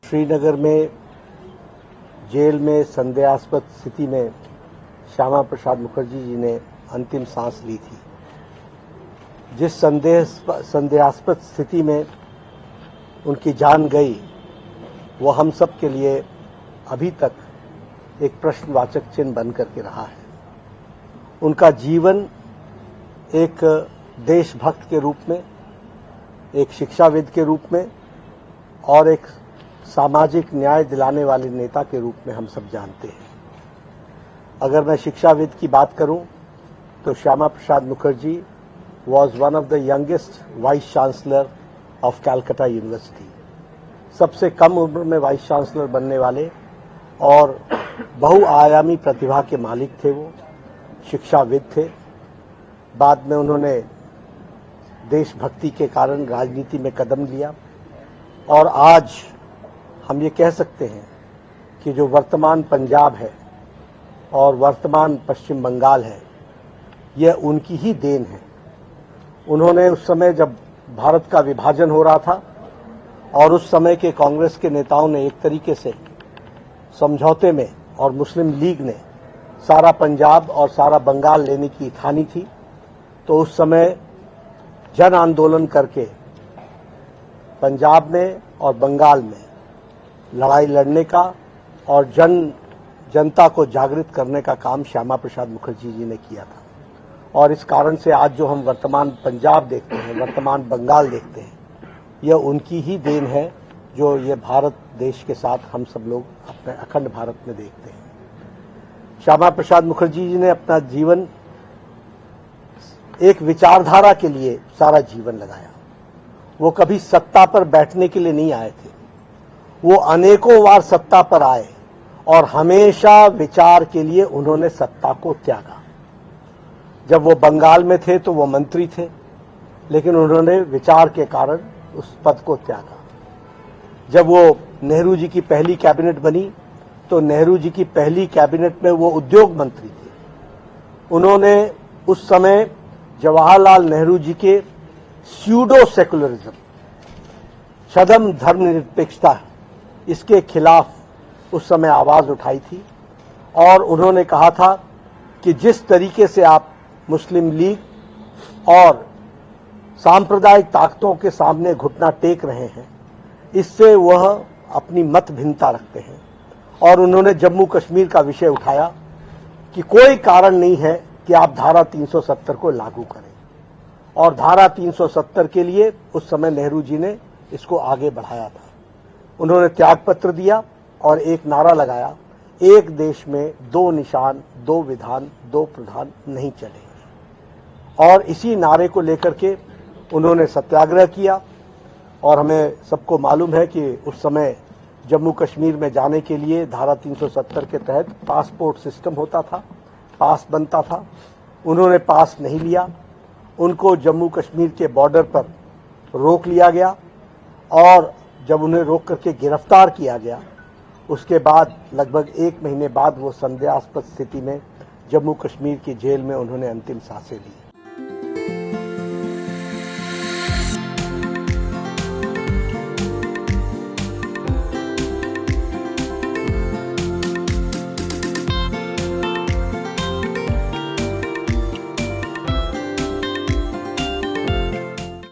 श्रीनगर में जेल में संदेहास्पद स्थिति में श्यामा प्रसाद मुखर्जी जी ने अंतिम सांस ली थी। जिस संदेहास्पद स्थिति में उनकी जान गई, वो हम सब के लिए अभी तक एक प्रश्नवाचक चिन्ह बन करके रहा है। उनका जीवन एक देशभक्त के रूप में, एक शिक्षाविद के रूप में और एक सामाजिक न्याय दिलाने वाले नेता के रूप में हम सब जानते हैं। अगर मैं शिक्षाविद की बात करूं तो Shyama Prasad Mukherjee was one of the youngest vice chancellor of Calcutta university. सबसे कम उम्र में वाइस चांसलर बनने वाले और बहुआयामी प्रतिभा के मालिक थे। वो शिक्षाविद थे। बाद में उन्होंने देशभक्ति के कारण राजनीति में कदम लिया और आज हम ये कह सकते हैं कि जो वर्तमान पंजाब है और वर्तमान पश्चिम बंगाल है, यह उनकी ही देन है। उन्होंने उस समय जब भारत का विभाजन हो रहा था और उस समय के कांग्रेस के नेताओं ने एक तरीके से समझौते में और मुस्लिम लीग ने सारा पंजाब और सारा बंगाल लेने की ठानी थी, तो उस समय जन आंदोलन करके पंजाब में और बंगाल में लड़ाई लड़ने का और जनता को जागृत करने का काम श्यामा प्रसाद मुखर्जी जी ने किया था। और इस कारण से आज जो हम वर्तमान पंजाब देखते हैं, वर्तमान बंगाल देखते हैं, यह उनकी ही देन है जो ये भारत देश के साथ हम सब लोग अपने अखंड भारत में देखते हैं। श्यामा प्रसाद मुखर्जी जी ने अपना जीवन एक विचारधारा के लिए सारा जीवन लगाया। वो कभी सत्ता पर बैठने के लिए नहीं आए थे। वो अनेकों बार सत्ता पर आए और हमेशा विचार के लिए उन्होंने सत्ता को त्यागा। जब वो बंगाल में थे तो वो मंत्री थे, लेकिन उन्होंने विचार के कारण उस पद को त्यागा। जब वो नेहरू जी की पहली कैबिनेट बनी तो नेहरू जी की पहली कैबिनेट में वो उद्योग मंत्री थे। उन्होंने उस समय जवाहरलाल नेहरू जी के स्यूडो सेकुलरिज्म, छद्म धर्मनिरपेक्षता, इसके खिलाफ उस समय आवाज उठाई थी और उन्होंने कहा था कि जिस तरीके से आप मुस्लिम लीग और सांप्रदायिक ताकतों के सामने घुटना टेक रहे हैं, इससे वह अपनी मत भिन्नता रखते हैं। और उन्होंने जम्मू कश्मीर का विषय उठाया कि कोई कारण नहीं है कि आप धारा 370 को लागू करें, और धारा 370 के लिए उस समय नेहरू जी ने इसको आगे बढ़ाया था। उन्होंने त्यागपत्र दिया और एक नारा लगाया, एक देश में दो निशान, दो विधान, दो प्रधान नहीं चलेंगे। और इसी नारे को लेकर के उन्होंने सत्याग्रह किया। और हमें सबको मालूम है कि उस समय जम्मू कश्मीर में जाने के लिए धारा 370 के तहत पासपोर्ट सिस्टम होता था, पास बनता था। उन्होंने पास नहीं लिया, उनको जम्मू कश्मीर के बॉर्डर पर रोक लिया गया और जब उन्हें रोक करके गिरफ्तार किया गया, उसके बाद लगभग 1 महीने बाद वो संदेहास्पद स्थिति में जम्मू कश्मीर की जेल में उन्होंने अंतिम सांसें ली।